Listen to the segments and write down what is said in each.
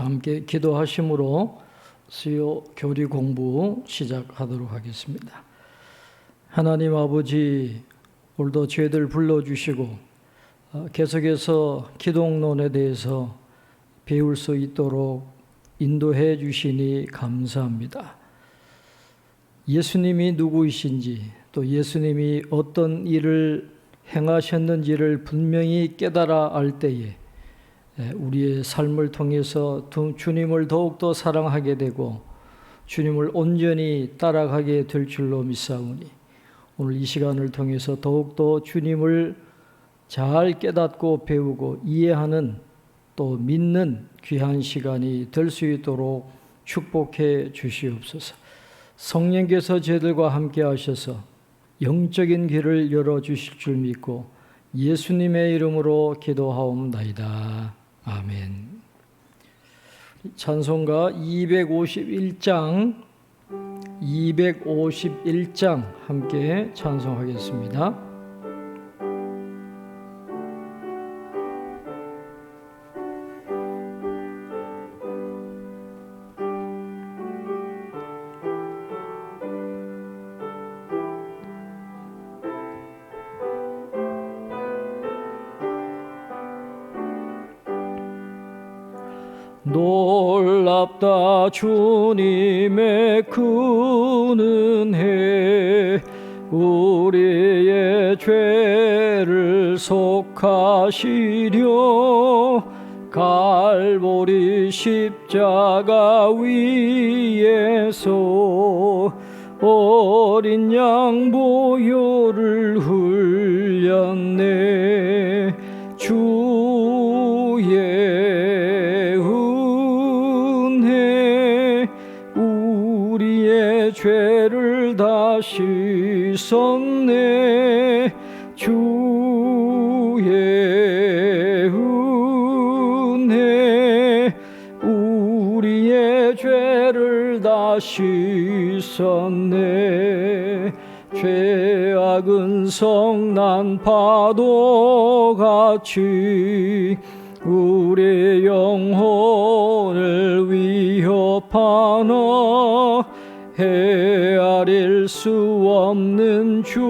함께 기도하심으로 수요 교리 공부 시작하도록 하겠습니다. 하나님 아버지, 오늘도 저희들 불러주시고 계속해서 기독론에 대해서 배울 수 있도록 인도해 주시니 감사합니다. 예수님이 누구이신지, 또 예수님이 어떤 일을 행하셨는지를 분명히 깨달아 알 때에 우리의 삶을 통해서 주님을 더욱더 사랑하게 되고 주님을 온전히 따라가게 될 줄로 믿사오니, 오늘 이 시간을 통해서 더욱더 주님을 잘 깨닫고 배우고 이해하는, 또 믿는 귀한 시간이 될 수 있도록 축복해 주시옵소서. 성령께서 저희들과 함께 하셔서 영적인 길을 열어주실 줄 믿고 예수님의 이름으로 기도하옵나이다. 아멘. 찬송가 251장 함께 찬송하겠습니다. 놀랍다 주님의 큰 은혜, 우리의 죄를 속하시려 갈보리 십자가 위에서 어린 양 보혈을 흘렸네. 주의 우리의 죄를 다 씻었네. 주의 은혜 우리의 죄를 다 씻었네. 죄악은 성난 파도같이 우리 영혼을 위협하나 헤아릴 수 없는 주의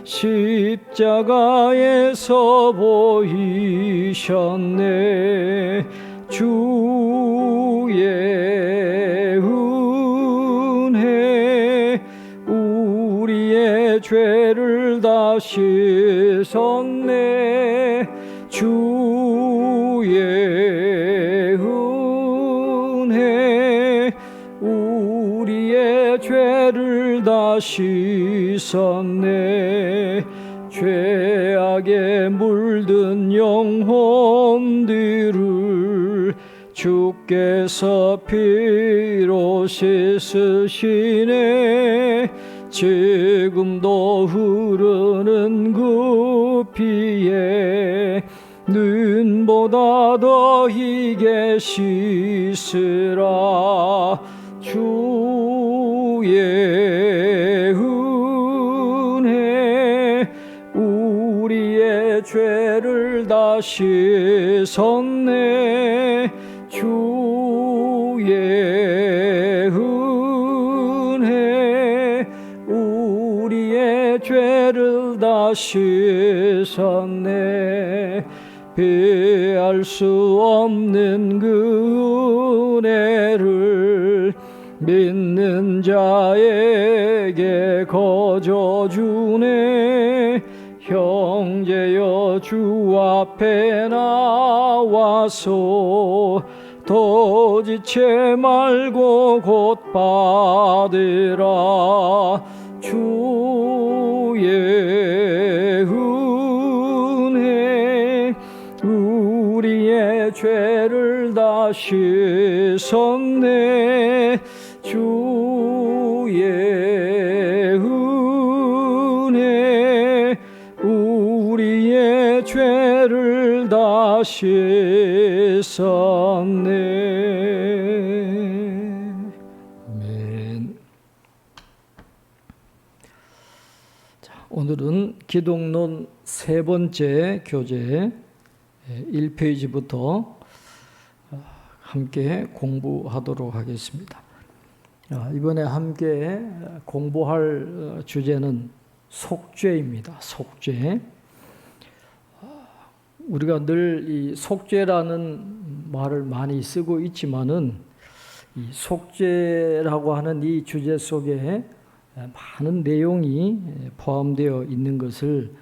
십자가에서 보이셨네. 주의 은혜 우리의 죄를 다 씻었네. 주의 은혜 우리의 죄를 다 씻었네. 죄악에 물든 영혼들을 주께서 피로 씻으시네. 지금도 흐르는 그 피에 눈보다 더 희게 씻으라. 주의 은혜 우리의 죄를 다 씻었네. 주의 은혜 우리의 죄를 다 씻었네. 피할 수 없는 그 은혜를 믿는 자에게 거저주네. 형제여 주 앞에 나와서 더 지체 말고 곧 받으라. 주의 은혜 우리의 죄를 다 씻었네. 주의 은혜 우리의 죄를 다 씻었네. 아멘. 오늘은 기독론 세 번째 교재 1페이지부터 함께 공부하도록 하겠습니다. 이번에 함께 공부할 주제는 속죄입니다. 속죄. 우리가 늘 이 속죄라는 말을 많이 쓰고 있지만은 이 속죄라고 하는 이 주제 속에 많은 내용이 포함되어 있는 것을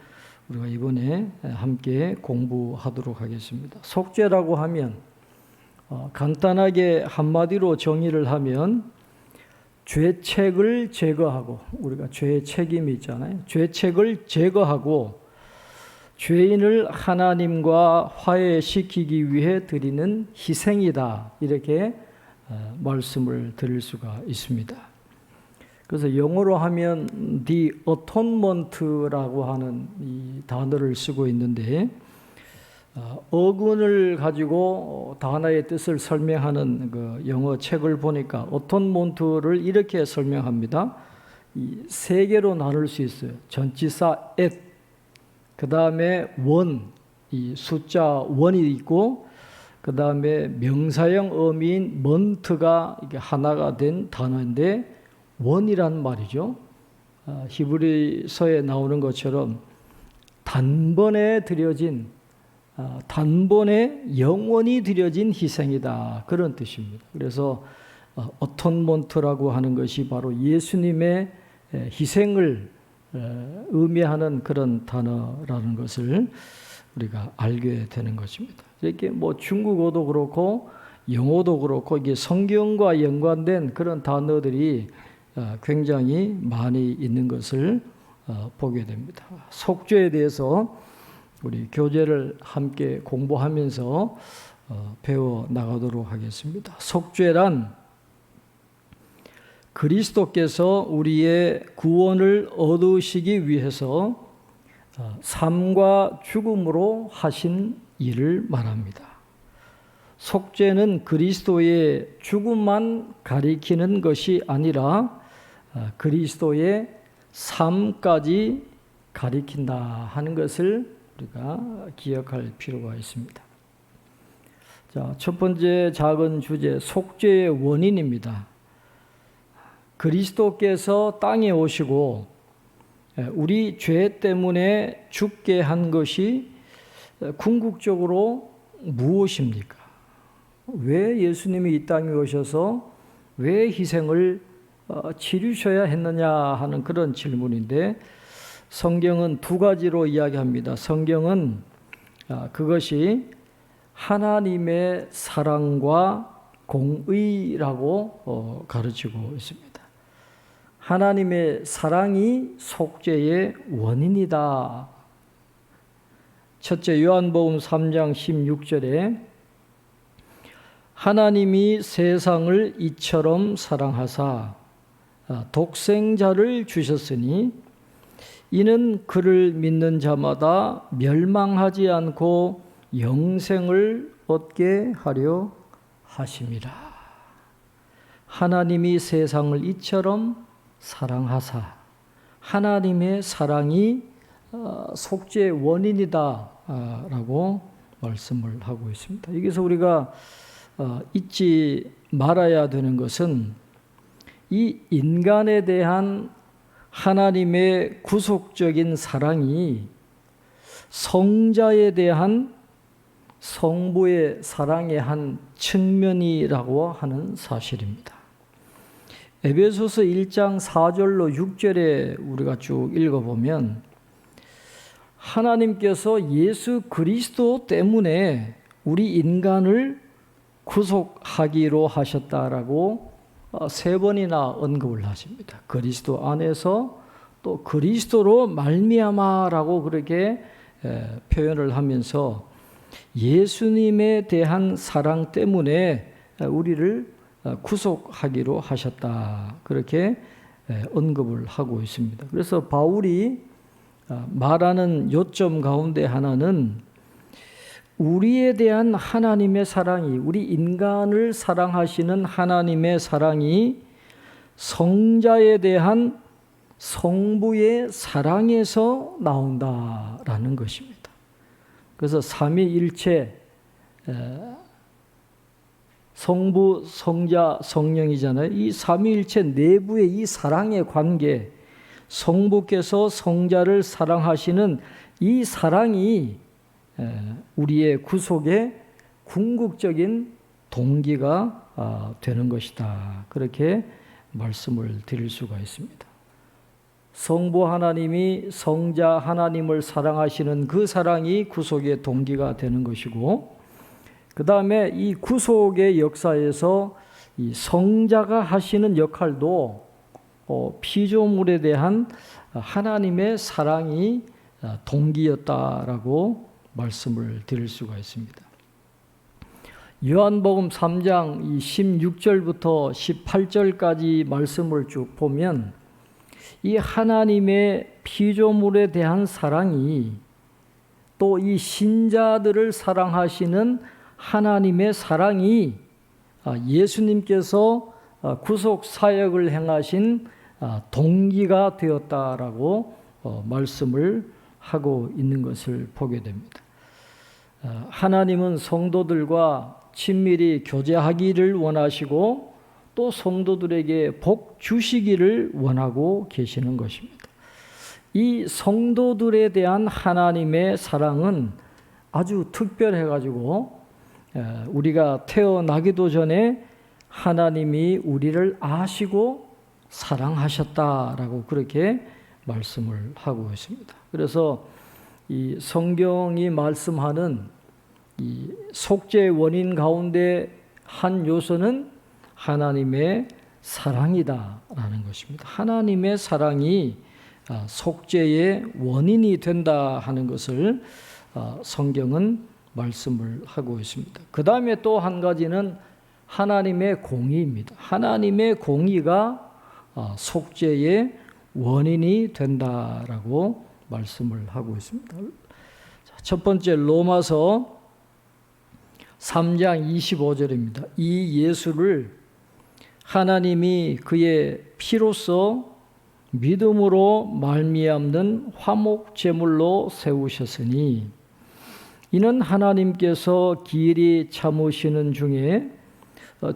우리가 이번에 함께 공부하도록 하겠습니다. 속죄라고 하면 간단하게 한마디로 정의를 하면 죄책을 제거하고, 우리가 죄의 책임이 있잖아요. 죄책을 제거하고 죄인을 하나님과 화해시키기 위해 드리는 희생이다, 이렇게 말씀을 드릴 수가 있습니다. 그래서 영어로 하면 the atonement라고 하는 이 단어를 쓰고 있는데, 어근을 가지고 단어의 뜻을 설명하는 그 영어 책을 보니까 atonement를 이렇게 설명합니다. 이 세 개로 나눌 수 있어요. 전치사 at, 그 다음에 원, 이 숫자 원이 있고, 그 다음에 명사형 어미인 먼트가 이게 하나가 된 단어인데, 원이란 말이죠. 히브리서에 나오는 것처럼 단번에 드려진, 단번에 영원히 드려진 희생이다, 그런 뜻입니다. 그래서 어톤먼트라고 하는 것이 바로 예수님의 희생을 의미하는 그런 단어라는 것을 우리가 알게 되는 것입니다. 이렇게 뭐 중국어도 그렇고 영어도 그렇고 이게 성경과 연관된 그런 단어들이 굉장히 많이 있는 것을 보게 됩니다. 속죄에 대해서 우리 교재를 함께 공부하면서 배워 나가도록 하겠습니다. 속죄란 그리스도께서 우리의 구원을 얻으시기 위해서 삶과 죽음으로 하신 일을 말합니다. 속죄는 그리스도의 죽음만 가리키는 것이 아니라 그리스도의 삶까지 가리킨다 하는 것을 우리가 기억할 필요가 있습니다. 자, 첫 번째 작은 주제, 속죄의 원인입니다. 그리스도께서 땅에 오시고 우리 죄 때문에 죽게 한 것이 궁극적으로 무엇입니까? 왜 예수님이 이 땅에 오셔서 왜 희생을 치르셔야 했느냐 하는 그런 질문인데, 성경은 두 가지로 이야기합니다. 성경은 그것이 하나님의 사랑과 공의라고 가르치고 있습니다. 하나님의 사랑이 속죄의 원인이다. 첫째, 요한복음 3장 16절에 하나님이 세상을 이처럼 사랑하사 독생자를 주셨으니 이는 그를 믿는 자마다 멸망하지 않고 영생을 얻게 하려 하심이라. 하나님이 세상을 이처럼 사랑하사, 하나님의 사랑이 속죄의 원인이다 라고 말씀을 하고 있습니다. 여기서 우리가 잊지 말아야 되는 것은 이 인간에 대한 하나님의 구속적인 사랑이 성자에 대한 성부의 사랑의 한 측면이라고 하는 사실입니다. 에베소서 1장 4절로 6절에 우리가 쭉 읽어보면 하나님께서 예수 그리스도 때문에 우리 인간을 구속하기로 하셨다라고 세 번이나 언급을 하십니다. 그리스도 안에서 또 그리스도로 말미암아라고 그렇게 표현을 하면서 예수님에 대한 사랑 때문에 우리를 구속하기로 하셨다, 그렇게 언급을 하고 있습니다. 그래서 바울이 말하는 요점 가운데 하나는 우리에 대한 하나님의 사랑이, 우리 인간을 사랑하시는 하나님의 사랑이 성자에 대한 성부의 사랑에서 나온다라는 것입니다. 그래서 삼위일체 성부, 성자, 성령이잖아요. 이 삼위일체 내부의 이 사랑의 관계, 성부께서 성자를 사랑하시는 이 사랑이 우리의 구속의 궁극적인 동기가 되는 것이다. 그렇게 말씀을 드릴 수가 있습니다. 성부 하나님이 성자 하나님을 사랑하시는 그 사랑이 구속의 동기가 되는 것이고, 그 다음에 이 구속의 역사에서 이 성자가 하시는 역할도 피조물에 대한 하나님의 사랑이 동기였다라고 말씀을 드릴 수가 있습니다. 요한복음 3장 16절부터 18절까지 말씀을 쭉 보면 이 하나님의 피조물에 대한 사랑이 또 이 신자들을 사랑하시는 하나님의 사랑이 예수님께서 구속 사역을 행하신 동기가 되었다라고 말씀을 하고 있는 것을 보게 됩니다. 하나님은 성도들과 친밀히 교제하기를 원하시고 또 성도들에게 복 주시기를 원하고 계시는 것입니다. 이 성도들에 대한 하나님의 사랑은 아주 특별해가지고 우리가 태어나기도 전에 하나님이 우리를 아시고 사랑하셨다라고 그렇게 말씀을 하고 있습니다. 그래서 이 성경이 말씀하는 이 속죄의 원인 가운데 한 요소는 하나님의 사랑이다라는 것입니다. 하나님의 사랑이 속죄의 원인이 된다 하는 것을 성경은 말씀을 하고 있습니다. 그 다음에 또 한 가지는 하나님의 공의입니다. 하나님의 공의가 속죄의 원인이 된다라고 말씀을 하고 있습니다. 첫 번째 로마서 3장 25절입니다. 이 예수를 하나님이 그의 피로써 믿음으로 말미암는 화목 제물로 세우셨으니 이는 하나님께서 기일이 참으시는 중에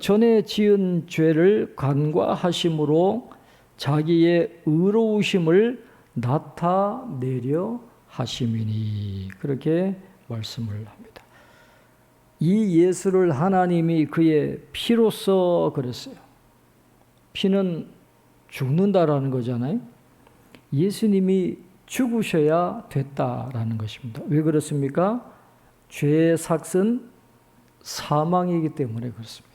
전에 지은 죄를 간과하심으로 자기의 의로우심을 나타내려 하심이니 그렇게 말씀을 합니다. 이 예수를 하나님이 그의 피로써 그랬어요. 피는 죽는다라는 거잖아요. 예수님이 죽으셔야 됐다라는 것입니다. 왜 그렇습니까? 죄의 삭은 사망이기 때문에 그렇습니다.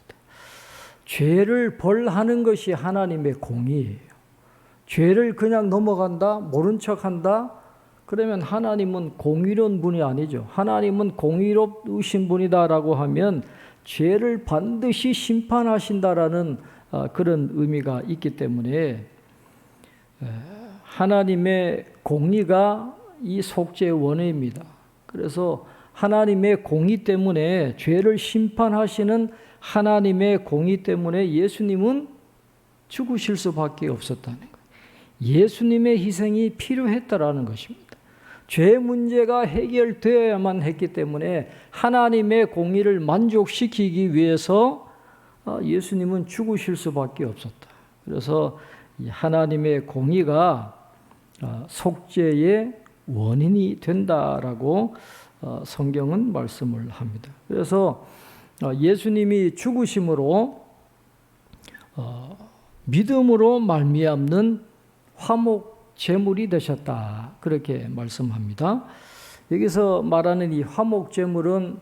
죄를 벌하는 것이 하나님의 공의예요. 죄를 그냥 넘어간다, 모른 척한다, 그러면 하나님은 공의로운 분이 아니죠. 하나님은 공의로우신 분이다라고 하면 죄를 반드시 심판하신다라는 그런 의미가 있기 때문에 하나님의 공의가 이 속죄의 원인입니다. 그래서 하나님의 공의 때문에 죄를 심판하시는 하나님의 공의 때문에 예수님은 죽으실 수밖에 없었다는 거예요. 예수님의 희생이 필요했다라는 것입니다. 죄 문제가 해결되어야만 했기 때문에 하나님의 공의를 만족시키기 위해서 예수님은 죽으실 수밖에 없었다. 그래서 하나님의 공의가 속죄의 원인이 된다라고 성경은 말씀을 합니다. 그래서 예수님이 죽으심으로 믿음으로 말미암는 화목 제물이 되셨다. 그렇게 말씀합니다. 여기서 말하는 이 화목 제물은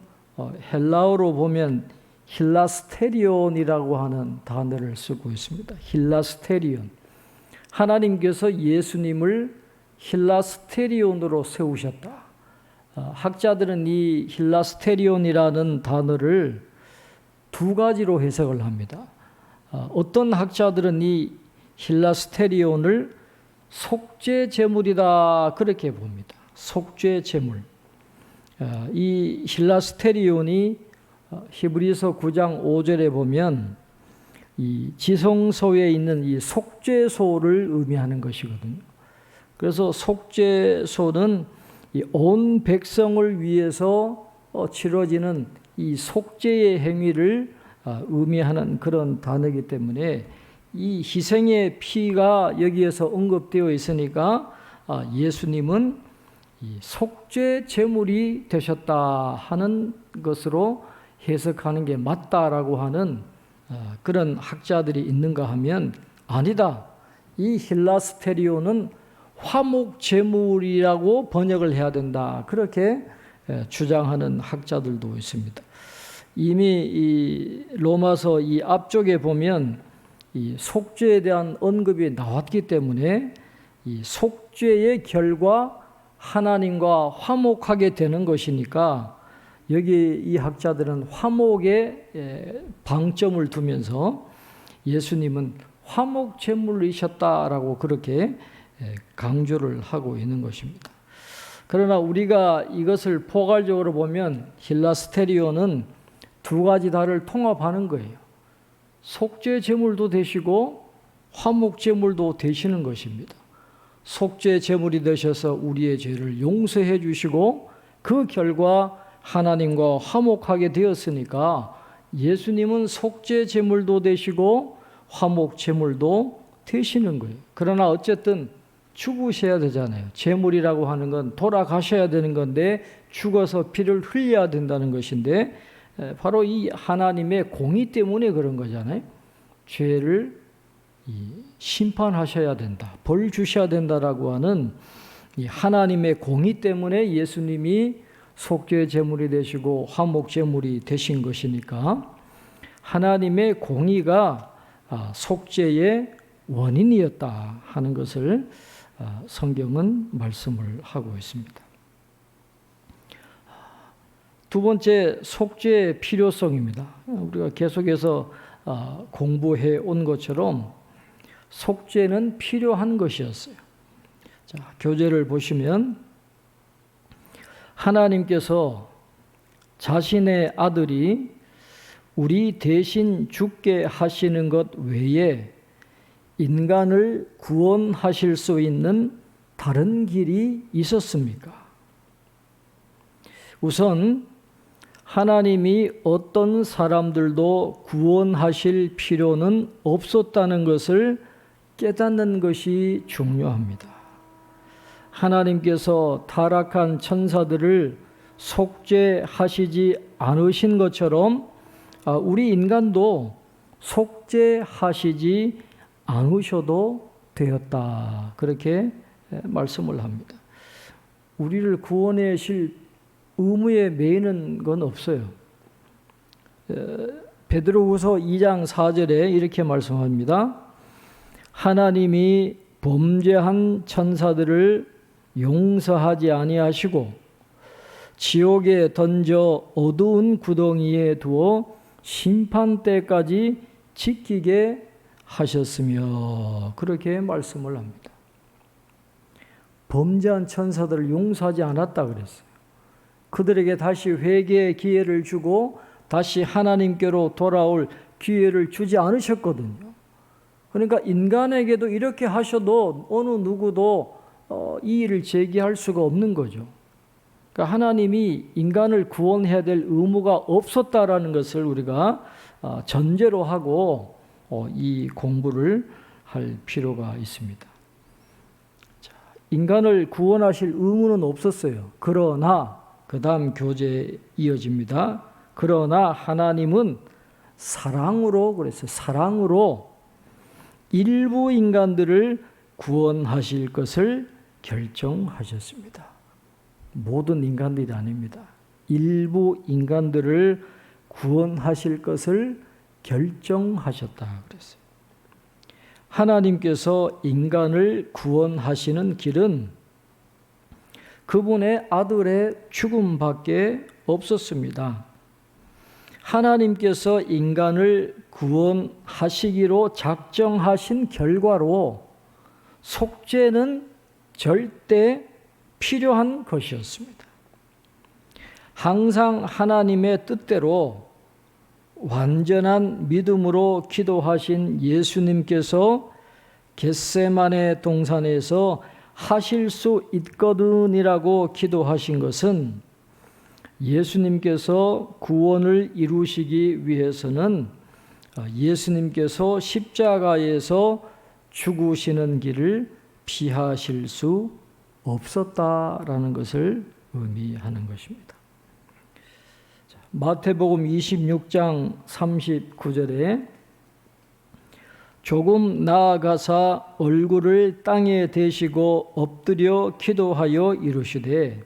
헬라어로 보면 힐라스테리온이라고 하는 단어를 쓰고 있습니다. 힐라스테리온. 하나님께서 예수님을 힐라스테리온으로 세우셨다. 학자들은 이 힐라스테리온이라는 단어를 두 가지로 해석을 합니다. 어떤 학자들은 이 힐라스테리온을 속죄 제물이다 그렇게 봅니다. 속죄 제물. 이 힐라스테리온이 히브리서 9장 5절에 보면 이 지성소에 있는 이 속죄소를 의미하는 것이거든요. 그래서 속죄소는 이 온 백성을 위해서 치러지는 이 속죄의 행위를 의미하는 그런 단어이기 때문에 이 희생의 피가 여기에서 언급되어 있으니까 예수님은 이 속죄 제물이 되셨다 하는 것으로 해석하는 게 맞다라고 하는 그런 학자들이 있는가 하면 아니다. 이 힐라스테리온은 화목 제물이라고 번역을 해야 된다. 그렇게 주장하는 학자들도 있습니다. 이미 이 로마서 이 앞쪽에 보면 이 속죄에 대한 언급이 나왔기 때문에 이 속죄의 결과 하나님과 화목하게 되는 것이니까 여기 이 학자들은 화목에 방점을 두면서 예수님은 화목 제물이셨다라고 그렇게 강조를 하고 있는 것입니다. 그러나 우리가 이것을 포괄적으로 보면 힐라스테리온은 두 가지 다를 통합하는 거예요. 속죄 제물도 되시고 화목 제물도 되시는 것입니다. 속죄 제물이 되셔서 우리의 죄를 용서해 주시고 그 결과 하나님과 화목하게 되었으니까 예수님은 속죄 제물도 되시고 화목 제물도 되시는 거예요. 그러나 어쨌든 죽으셔야 되잖아요. 제물이라고 하는 건 돌아가셔야 되는 건데 죽어서 피를 흘려야 된다는 것인데 바로 이 하나님의 공의 때문에 그런 거잖아요. 죄를 심판하셔야 된다, 벌 주셔야 된다라고 하는 이 하나님의 공의 때문에 예수님이 속죄 제물이 되시고 화목 제물이 되신 것이니까 하나님의 공의가 속죄의 원인이었다 하는 것을 성경은 말씀을 하고 있습니다. 두 번째, 속죄의 필요성입니다. 우리가 계속해서 공부해 온 것처럼 속죄는 필요한 것이었어요. 자, 교재를 보시면 하나님께서 자신의 아들이 우리 대신 죽게 하시는 것 외에 인간을 구원하실 수 있는 다른 길이 있었습니까? 우선 하나님이 어떤 사람들도 구원하실 필요는 없었다는 것을 깨닫는 것이 중요합니다. 하나님께서 타락한 천사들을 속죄하시지 않으신 것처럼 우리 인간도 속죄하시지 않으셔도 되었다. 그렇게 말씀을 합니다. 우리를 구원하실 의무에 매이는 건 없어요. 베드로후서 2장 4절에 이렇게 말씀합니다. 하나님이 범죄한 천사들을 용서하지 아니하시고 지옥에 던져 어두운 구덩이에 두어 심판 때까지 지키게 하셨으며 그렇게 말씀을 합니다. 범죄한 천사들을 용서하지 않았다 그랬어요. 그들에게 다시 회개의 기회를 주고 다시 하나님께로 돌아올 기회를 주지 않으셨거든요. 그러니까 인간에게도 이렇게 하셔도 어느 누구도 이의를 제기할 수가 없는 거죠. 그러니까 하나님이 인간을 구원해야 될 의무가 없었다라는 것을 우리가 전제로 하고 이 공부를 할 필요가 있습니다. 자, 인간을 구원하실 의무는 없었어요. 그러나 그 다음 교재에 이어집니다. 그러나 하나님은 사랑으로 그랬어요. 사랑으로 일부 인간들을 구원하실 것을 결정하셨습니다. 모든 인간들이 아닙니다. 일부 인간들을 구원하실 것을 결정하셨다 그랬어요. 하나님께서 인간을 구원하시는 길은 그분의 아들의 죽음밖에 없었습니다. 하나님께서 인간을 구원하시기로 작정하신 결과로 속죄는 절대 필요한 것이었습니다. 항상 하나님의 뜻대로 완전한 믿음으로 기도하신 예수님께서 겟세마네 동산에서 하실 수 있거든이라고 기도하신 것은 예수님께서 구원을 이루시기 위해서는 예수님께서 십자가에서 죽으시는 길을 피하실 수 없었다라는 것을 의미하는 것입니다. 마태복음 26장 39절에 조금 나아가사 얼굴을 땅에 대시고 엎드려 기도하여 이르시되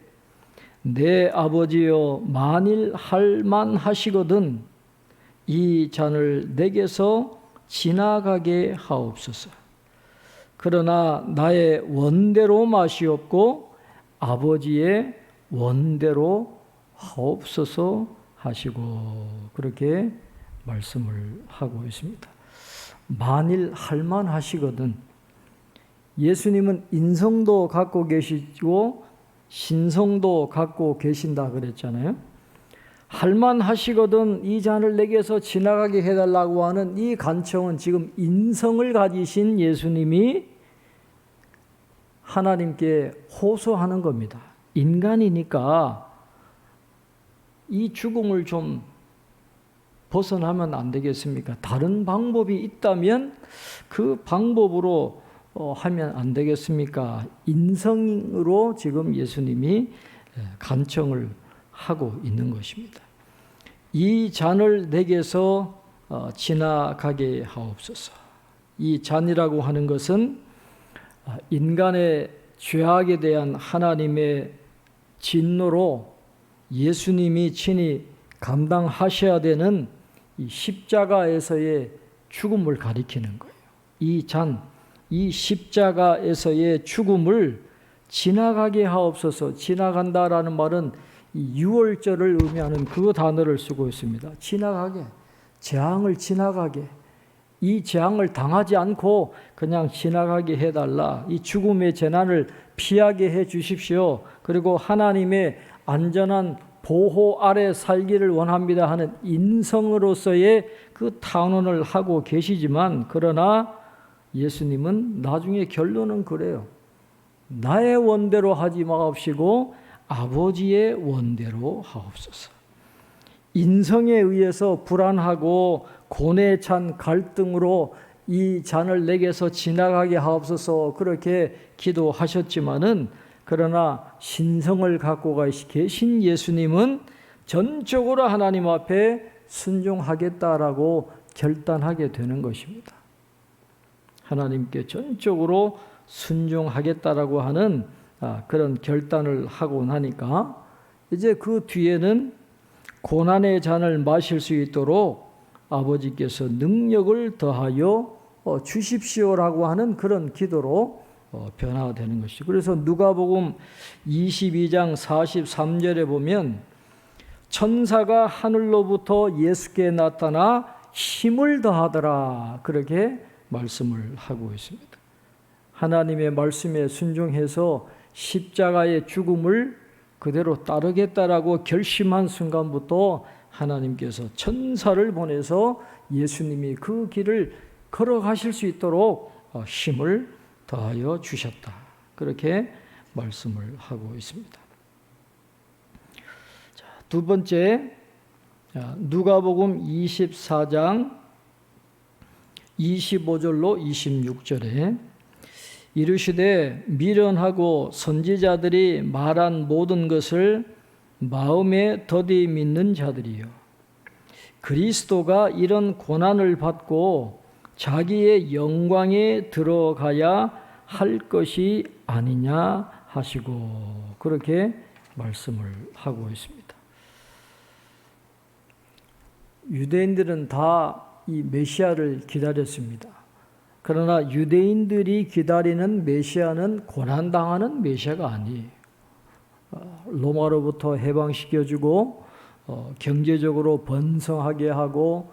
내 아버지여 만일 할만하시거든 이 잔을 내게서 지나가게 하옵소서. 그러나 나의 원대로 마시옵고 아버지의 원대로 하옵소서 하시고 그렇게 말씀을 하고 있습니다. 만일 할만하시거든. 예수님은 인성도 갖고 계시고 신성도 갖고 계신다 그랬잖아요. 할만하시거든 이 잔을 내게서 지나가게 해달라고 하는 이 간청은 지금 인성을 가지신 예수님이 하나님께 호소하는 겁니다. 인간이니까 이 죽음을 좀 벗어나면 안 되겠습니까? 다른 방법이 있다면 그 방법으로 하면 안 되겠습니까? 인성으로 지금 예수님이 간청을 하고 있는 것입니다. 이 잔을 내게서 지나가게 하옵소서. 이 잔이라고 하는 것은 인간의 죄악에 대한 하나님의 진노로 예수님이 친히 감당하셔야 되는 이 십자가에서의 죽음을 가리키는 거예요. 이 잔, 이 십자가에서의 죽음을 지나가게 하옵소서. 지나간다라는 말은 이 유월절을 의미하는 그 단어를 쓰고 있습니다. 지나가게, 재앙을 지나가게, 이 재앙을 당하지 않고 그냥 지나가게 해달라. 이 죽음의 재난을 피하게 해 주십시오. 그리고 하나님의 안전한 보호 아래 살기를 원합니다 하는 인성으로서의 그 탄원을 하고 계시지만 그러나 예수님은 나중에 결론은 그래요. 나의 원대로 하지 마옵시고 아버지의 원대로 하옵소서. 인성에 의해서 불안하고 고뇌에 찬 갈등으로 이 잔을 내게서 지나가게 하옵소서 그렇게 기도하셨지만은 그러나 신성을 갖고 계신 예수님은 전적으로 하나님 앞에 순종하겠다라고 결단하게 되는 것입니다. 하나님께 전적으로 순종하겠다라고 하는 그런 결단을 하고 나니까 이제 그 뒤에는 고난의 잔을 마실 수 있도록 아버지께서 능력을 더하여 주십시오라고 하는 그런 기도로 변화되는 것이죠. 그래서 누가복음 22장 43절에 보면 천사가 하늘로부터 예수께 나타나 힘을 더하더라 그렇게 말씀을 하고 있습니다. 하나님의 말씀에 순종해서 십자가의 죽음을 그대로 따르겠다라고 결심한 순간부터 하나님께서 천사를 보내서 예수님이 그 길을 걸어가실 수 있도록 힘을 더하여 주셨다. 그렇게 말씀을 하고 있습니다. 자, 두 번째 누가복음 24장 25절로 26절에 이르시되 미련하고 선지자들이 말한 모든 것을 마음에 더디 믿는 자들이요 그리스도가 이런 고난을 받고 자기의 영광에 들어가야 할 것이 아니냐 하시고 그렇게 말씀을 하고 있습니다. 유대인들은 다 이 메시아를 기다렸습니다. 그러나 유대인들이 기다리는 메시아는 고난당하는 메시아가 아니에요. 로마로부터 해방시켜주고 경제적으로 번성하게 하고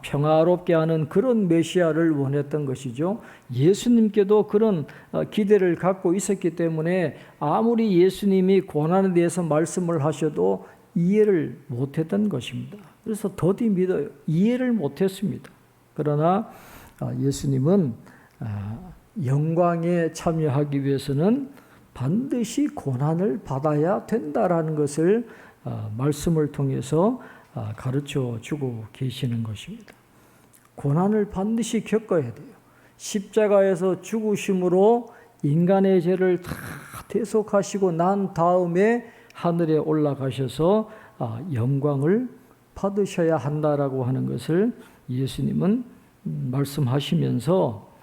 평화롭게 하는 그런 메시아를 원했던 것이죠. 예수님께도 그런 기대를 갖고 있었기 때문에 아무리 예수님이 고난에 대해서 말씀을 하셔도 이해를 못했던 것입니다. 그래서 더디 믿어요. 이해를 못했습니다. 그러나 예수님은 영광에 참여하기 위해서는 반드시 고난을 받아야 된다라는 것을 말씀을 통해서 가르쳐 주고 계시는 것입니다. 고난을 반드시 겪어야 돼요. 십자가에서 죽으심으로 인간의 죄를 다 대속하시고 난 다음에 하늘에 올라가셔서 영광을 받으셔야 한다라고 하는 것을 예수님은 말씀하시면서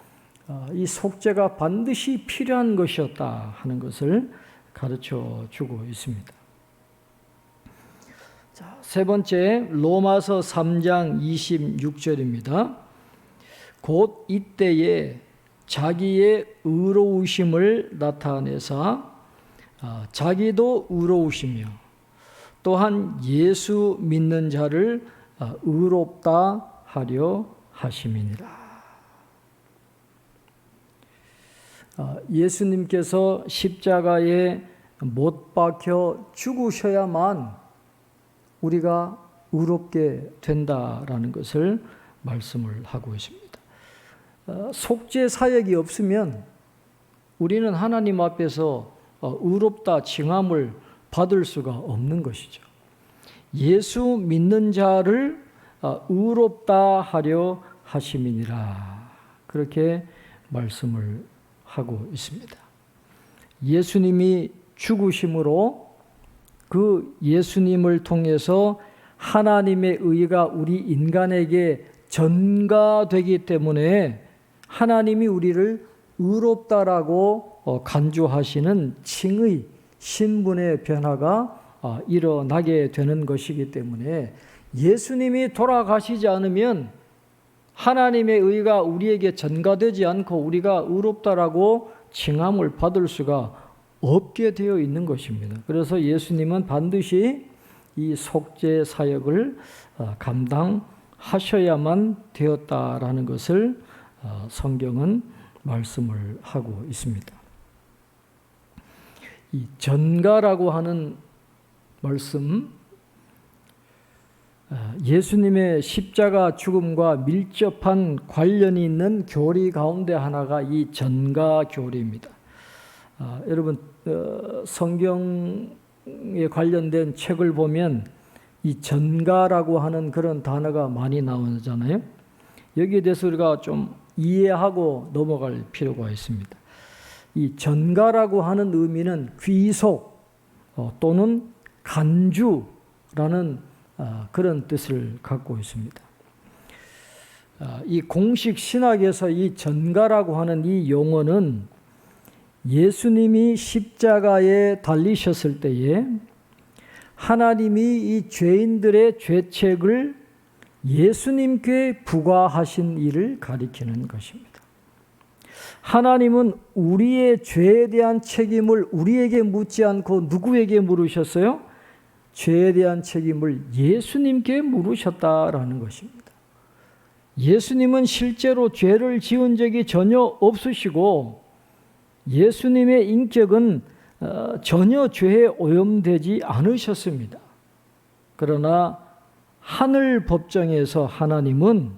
이 속죄가 반드시 필요한 것이었다 하는 것을 가르쳐 주고 있습니다. 자, 세 번째 로마서 3장 26절입니다. 곧 이때에 자기의 의로우심을 나타내사 자기도 의로우시며 또한 예수 믿는 자를 의롭다 하려 하심이니라. 예수님께서 십자가에 못 박혀 죽으셔야만 우리가 의롭게 된다라는 것을 말씀을 하고 있습니다. 속죄 사역이 없으면 우리는 하나님 앞에서 의롭다 칭함을 받을 수가 없는 것이죠. 예수 믿는 자를 의롭다 하려 하심이니라. 그렇게 말씀을 하고 있습니다. 예수님이 죽으심으로 그 예수님을 통해서 하나님의 의가 우리 인간에게 전가되기 때문에 하나님이 우리를 의롭다라고 간주하시는 칭의, 신분의 변화가 일어나게 되는 것이기 때문에 예수님이 돌아가시지 않으면 하나님의 의가 우리에게 전가되지 않고 우리가 의롭다라고 칭함을 받을 수가 없게 되어 있는 것입니다. 그래서 예수님은 반드시 이 속죄 사역을 감당하셔야만 되었다라는 것을 성경은 말씀을 하고 있습니다. 이 전가라고 하는 말씀, 예수님의 십자가 죽음과 밀접한 관련이 있는 교리 가운데 하나가 이 전가 교리입니다. 여러분 성경에 관련된 책을 보면 이 전가라고 하는 그런 단어가 많이 나오잖아요. 여기에 대해서 우리가 좀 이해하고 넘어갈 필요가 있습니다. 이 전가라고 하는 의미는 귀속 또는 간주라는 그런 뜻을 갖고 있습니다. 이 공식 신학에서 이 전가라고 하는 이 용어는 예수님이 십자가에 달리셨을 때에 하나님이 이 죄인들의 죄책을 예수님께 부과하신 일을 가리키는 것입니다. 하나님은 우리의 죄에 대한 책임을 우리에게 묻지 않고 누구에게 물으셨어요? 죄에 대한 책임을 예수님께 물으셨다라는 것입니다. 예수님은 실제로 죄를 지은 적이 전혀 없으시고 예수님의 인격은 전혀 죄에 오염되지 않으셨습니다. 그러나 하늘 법정에서 하나님은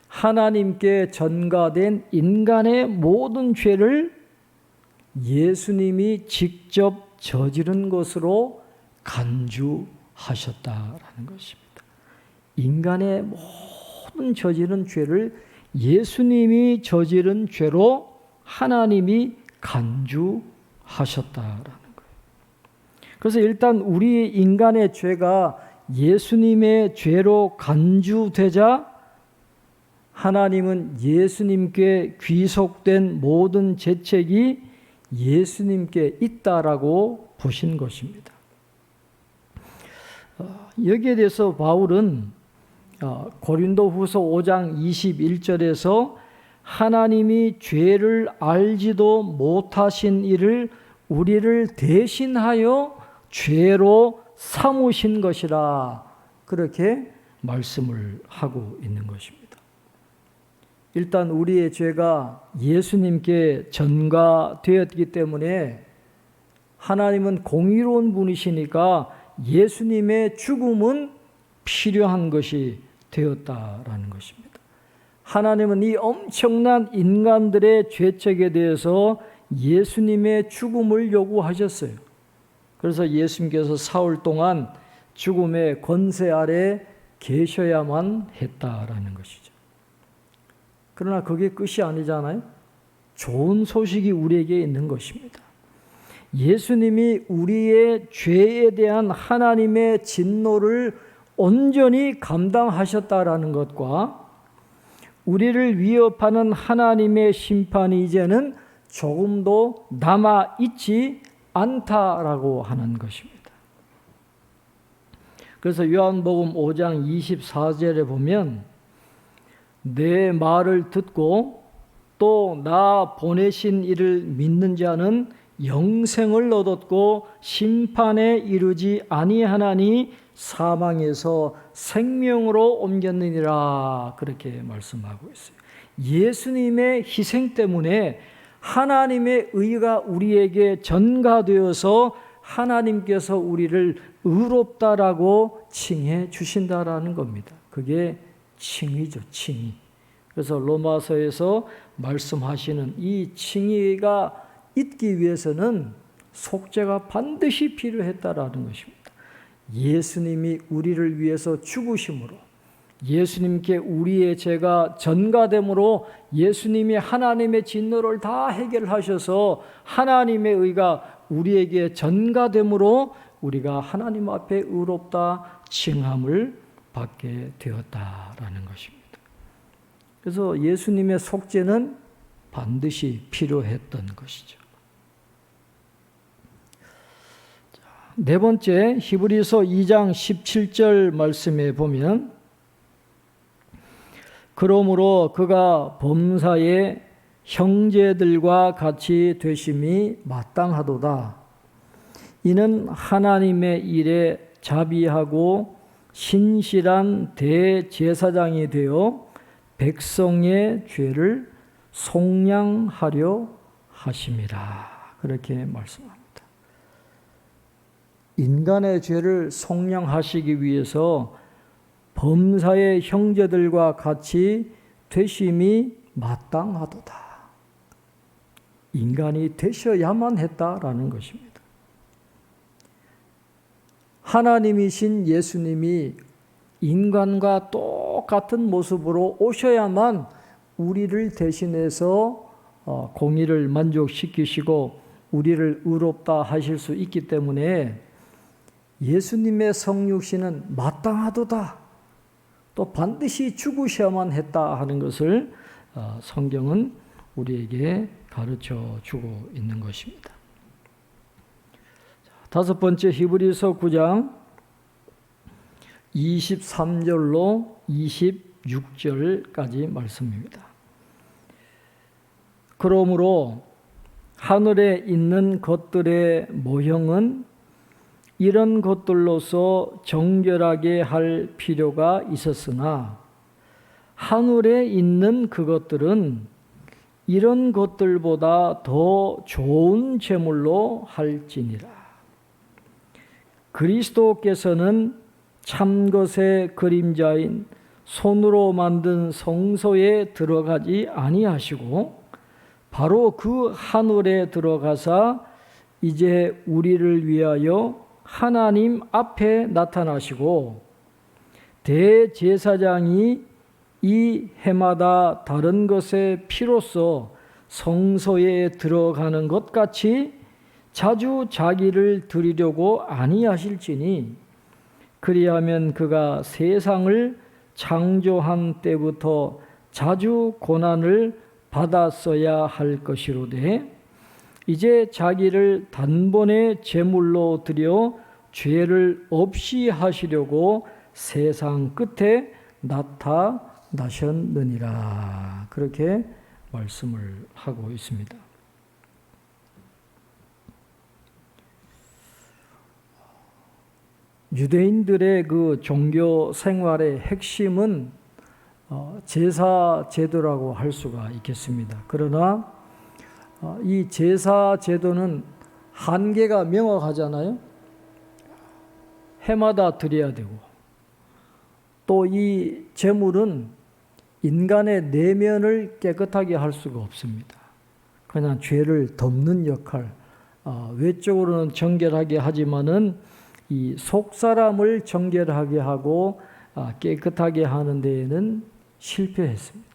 하나님께 전가된 인간의 모든 죄를 예수님이 직접 저지른 것으로 간주하셨다라는 것입니다. 인간의 모든 저지른 죄를 예수님이 저지른 죄로 하나님이 간주하셨다라는 거예요. 그래서 일단 우리 인간의 죄가 예수님의 죄로 간주되자 하나님은 예수님께 귀속된 모든 죄책이 예수님께 있다라고 보신 것입니다. 여기에 대해서 바울은 고린도후서 5장 21절에서 하나님이 죄를 알지도 못하신 이를 우리를 대신하여 죄로 삼으신 것이라 그렇게 말씀을 하고 있는 것입니다. 일단 우리의 죄가 예수님께 전가되었기 때문에 하나님은 공의로운 분이시니까 예수님의 죽음은 필요한 것이 되었다라는 것입니다. 하나님은 이 엄청난 인간들의 죄책에 대해서 예수님의 죽음을 요구하셨어요. 그래서 예수님께서 사흘 동안 죽음의 권세 아래 계셔야만 했다라는 것이죠. 그러나 그게 끝이 아니잖아요. 좋은 소식이 우리에게 있는 것입니다. 예수님이 우리의 죄에 대한 하나님의 진노를 온전히 감당하셨다라는 것과 우리를 위협하는 하나님의 심판이 이제는 조금도 남아있지 않다라고 하는 것입니다. 그래서 요한복음 5장 24절에 보면 내 말을 듣고 또 나 보내신 이를 믿는 자는 영생을 얻었고 심판에 이르지 아니하나니 사망에서 생명으로 옮겼느니라 그렇게 말씀하고 있어요. 예수님의 희생 때문에 하나님의 의가 우리에게 전가되어서 하나님께서 우리를 의롭다라고 칭해 주신다라는 겁니다. 그게 칭의죠, 칭의. 그래서 로마서에서 말씀하시는 이 칭의가 있기 위해서는 속죄가 반드시 필요했다라는 것입니다. 예수님이 우리를 위해서 죽으심으로 예수님께 우리의 죄가 전가됨으로 예수님이 하나님의 진노를 다 해결하셔서 하나님의 의가 우리에게 전가됨으로 우리가 하나님 앞에 의롭다 칭함을 받게 되었다라는 것입니다. 그래서 예수님의 속죄는 반드시 필요했던 것이죠. 네 번째, 히브리서 2장 17절 말씀에 보면 그러므로 그가 범사의 형제들과 같이 되심이 마땅하도다. 이는 하나님의 일에 자비하고 신실한 대제사장이 되어 백성의 죄를 속량하려 하심이라. 그렇게 말씀합니다. 인간의 죄를 속량하시기 위해서 범사의 형제들과 같이 되심이 마땅하도다. 인간이 되셔야만 했다라는 것입니다. 하나님이신 예수님이 인간과 똑같은 모습으로 오셔야만 우리를 대신해서 공의를 만족시키시고 우리를 의롭다 하실 수 있기 때문에 예수님의 성육신은 마땅하도다. 또 반드시 죽으셔야만 했다 하는 것을 성경은 우리에게 가르쳐 주고 있는 것입니다. 다섯 번째, 히브리서 9장 23절로 26절까지 말씀입니다. 그러므로 하늘에 있는 것들의 모형은 이런 것들로서 정결하게 할 필요가 있었으나 하늘에 있는 그것들은 이런 것들보다 더 좋은 제물로 할지니라. 그리스도께서는 참것의 그림자인 손으로 만든 성소에 들어가지 아니하시고 바로 그 하늘에 들어가사 이제 우리를 위하여 하나님 앞에 나타나시고 대제사장이 이 해마다 다른 것의 피로써 성소에 들어가는 것 같이 자주 자기를 드리려고 아니하실지니 그리하면 그가 세상을 창조한 때부터 자주 고난을 받았어야 할 것이로되 이제 자기를 단번에 제물로 드려 죄를 없이 하시려고 세상 끝에 나타나셨느니라. 그렇게 말씀을 하고 있습니다. 유대인들의 그 종교 생활의 핵심은 제사 제도라고 할 수가 있겠습니다. 그러나 이 제사 제도는 한계가 명확하잖아요. 해마다 드려야 되고 또 이 제물은 인간의 내면을 깨끗하게 할 수가 없습니다. 그냥 죄를 덮는 역할, 외적으로는 정결하게 하지만은 이 속사람을 정결하게 하고 깨끗하게 하는 데에는 실패했습니다.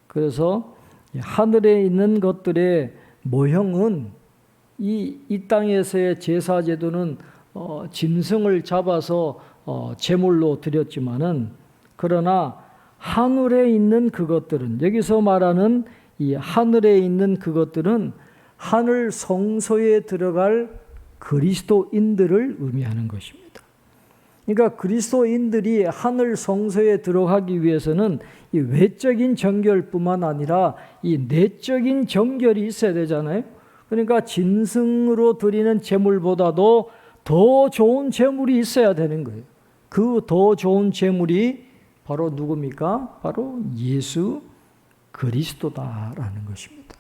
그래서 하늘에 있는 것들의 모형은 이 땅에서의 제사 제도는 짐승을 잡아서 제물로 드렸지만은, 그러나 하늘에 있는 그것들은, 여기서 말하는 이 하늘에 있는 그것들은 하늘 성소에 들어갈 그리스도인들을 의미하는 것입니다. 그러니까 그리스도인들이 하늘 성소에 들어가기 위해서는 이 외적인 정결뿐만 아니라 이 내적인 정결이 있어야 되잖아요. 그러니까 짐승으로 드리는 제물보다도 더 좋은 제물이 있어야 되는 거예요. 그 더 좋은 제물이 바로 누굽니까? 바로 예수 그리스도다라는 것입니다.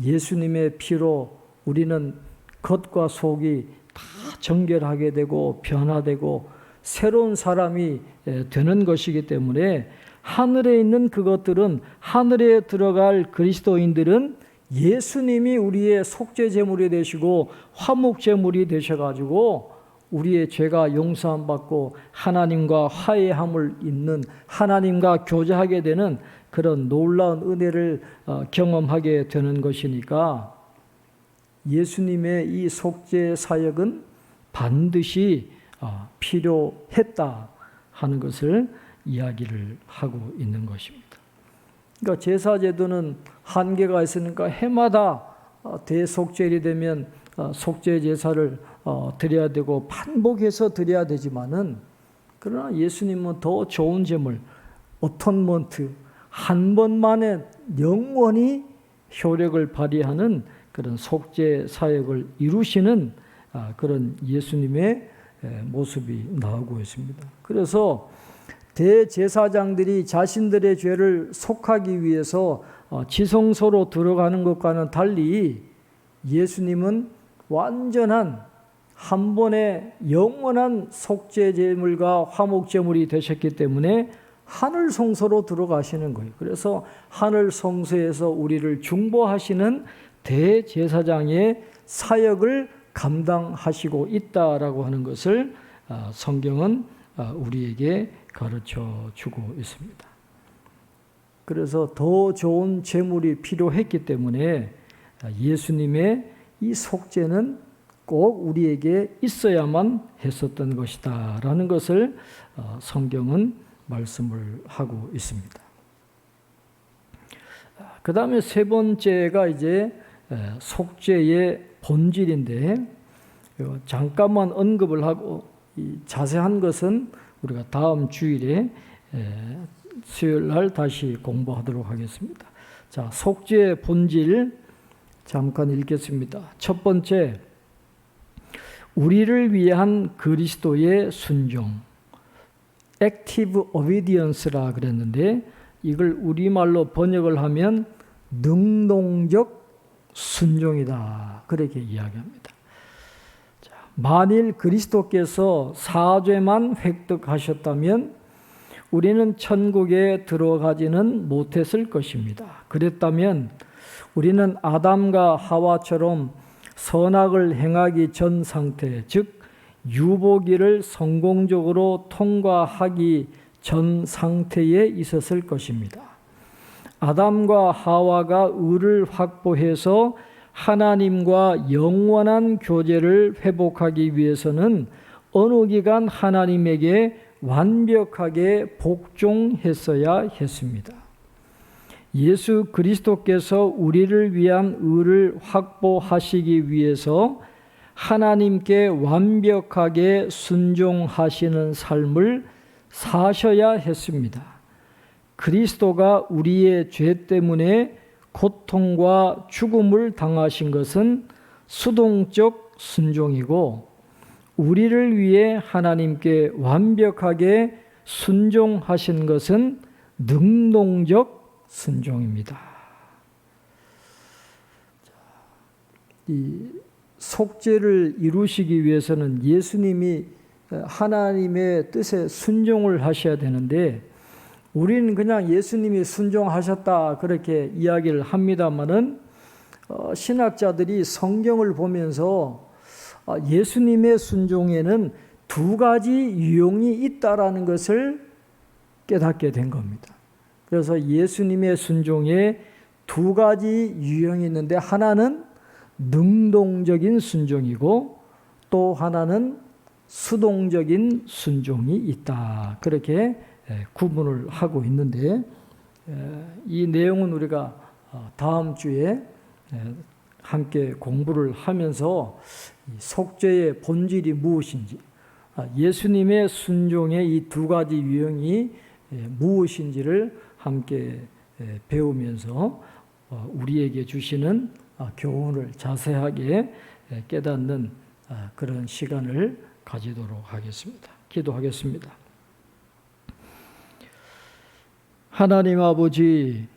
예수님의 피로 우리는 겉과 속이 다 정결하게 되고 변화되고 새로운 사람이 되는 것이기 때문에 하늘에 있는 그것들은, 하늘에 들어갈 그리스도인들은 예수님이 우리의 속죄 제물이 되시고 화목 제물이 되셔가지고 우리의 죄가 용서함 받고 하나님과 화해함을 잇는, 하나님과 교제하게 되는 그런 놀라운 은혜를 경험하게 되는 것이니까 예수님의 이 속죄 사역은 반드시 필요했다 하는 것을 이야기를 하고 있는 것입니다. 그러니까 제사제도는 한계가 있으니까 해마다 대속죄일이 되면 속죄 제사를 드려야 되고 반복해서 드려야 되지만은, 그러나 예수님은 더 좋은 제물, 어톤먼트, 한 번만에 영원히 효력을 발휘하는 그런 속죄 사역을 이루시는 그런 예수님의 모습이 나오고 있습니다. 그래서 대제사장들이 자신들의 죄를 속하기 위해서 지성소로 들어가는 것과는 달리 예수님은 완전한 한 번의 영원한 속죄 제물과 화목 제물이 되셨기 때문에 하늘 성소로 들어가시는 거예요. 그래서 하늘 성소에서 우리를 중보하시는 대제사장의 사역을 감당하시고 있다라고 하는 것을 성경은 우리에게 가르쳐 주고 있습니다. 그래서 더 좋은 제물이 필요했기 때문에 예수님의 이 속죄는 꼭 우리에게 있어야만 했었던 것이다 라는 것을 성경은 말씀을 하고 있습니다. 그 다음에 세 번째가 이제 속죄의 본질인데, 잠깐만 언급을 하고 이 자세한 것은 우리가 다음 주일에 수요일 날 다시 공부하도록 하겠습니다. 자, 속죄의 본질 잠깐 읽겠습니다. 첫 번째, 우리를 위한 그리스도의 순종, 액티브 오비디언스라 그랬는데 이걸 우리말로 번역을 하면 능동적 순종이다, 그렇게 이야기합니다. 자, 만일 그리스도께서 사죄만 획득하셨다면 우리는 천국에 들어가지는 못했을 것입니다. 그랬다면 우리는 아담과 하와처럼 선악을 행하기 전 상태, 즉 유보기를 성공적으로 통과하기 전 상태에 있었을 것입니다. 아담과 하와가 의를 확보해서 하나님과 영원한 교제를 회복하기 위해서는 어느 기간 하나님에게 완벽하게 복종했어야 했습니다. 예수 그리스도께서 우리를 위한 의를 확보하시기 위해서 하나님께 완벽하게 순종하시는 삶을 사셔야 했습니다. 그리스도가 우리의 죄 때문에 고통과 죽음을 당하신 것은 수동적 순종이고, 우리를 위해 하나님께 완벽하게 순종하신 것은 능동적 순종입니다. 이 속죄를 이루시기 위해서는 예수님이 하나님의 뜻에 순종을 하셔야 되는데, 우리는 그냥 예수님이 순종하셨다 그렇게 이야기를 합니다마는 신학자들이 성경을 보면서 예수님의 순종에는 두 가지 유형이 있다라는 것을 깨닫게 된 겁니다. 그래서 예수님의 순종에 두 가지 유형이 있는데 하나는 능동적인 순종이고 또 하나는 수동적인 순종이 있다. 그렇게 구분을 하고 있는데 이 내용은 우리가 다음 주에 함께 공부를 하면서 속죄의 본질이 무엇인지, 예수님의 순종의 이 두 가지 유형이 무엇인지를 함께 배우면서 우리에게 주시는 교훈을 자세하게 깨닫는 그런 시간을 가지도록 하겠습니다. 기도하겠습니다. 하나님 아버지,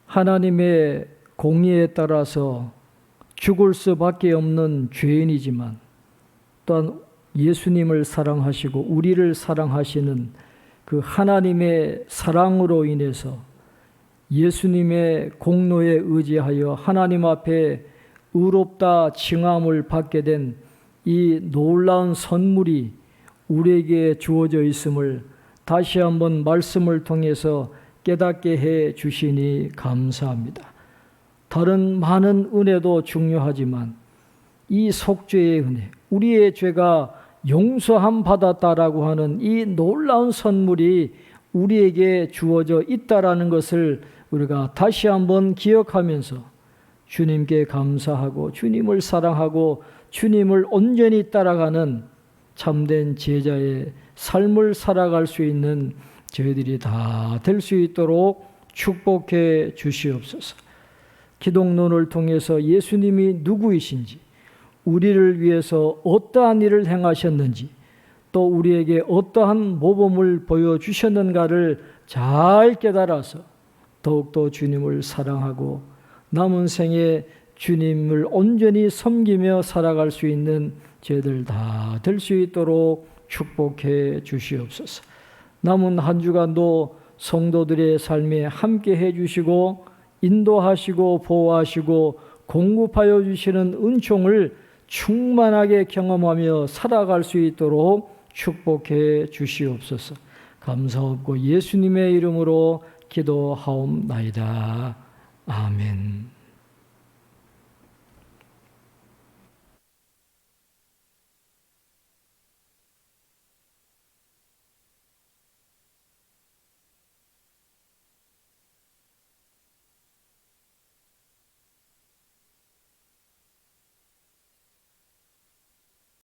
하나님의 공의에 따라서 죽을 수밖에 없는 죄인이지만 또한 예수님을 사랑하시고 우리를 사랑하시는 그 하나님의 사랑으로 인해서 예수님의 공로에 의지하여 하나님 앞에 의롭다 칭함을 받게 된 이 놀라운 선물이 우리에게 주어져 있음을 다시 한번 말씀을 통해서 깨닫게 해 주시니 감사합니다. 다른 많은 은혜도 중요하지만 이 속죄의 은혜, 우리의 죄가 용서함 받았다라고 하는 이 놀라운 선물이 우리에게 주어져 있다라는 것을 우리가 다시 한번 기억하면서 주님께 감사하고 주님을 사랑하고 주님을 온전히 따라가는 참된 제자의 삶을 살아갈 수 있는 저희들이 다 될 수 있도록 축복해 주시옵소서. 기독론을 통해서 예수님이 누구이신지, 우리를 위해서 어떠한 일을 행하셨는지, 또 우리에게 어떠한 모범을 보여주셨는가를 잘 깨달아서 더욱더 주님을 사랑하고 남은 생에 주님을 온전히 섬기며 살아갈 수 있는 저희들 다 될 수 있도록 축복해 주시옵소서. 남은 한 주간도 성도들의 삶에 함께 해주시고 인도하시고 보호하시고 공급하여 주시는 은총을 충만하게 경험하며 살아갈 수 있도록 축복해 주시옵소서. 감사하고 예수님의 이름으로 기도하옵나이다. 아멘.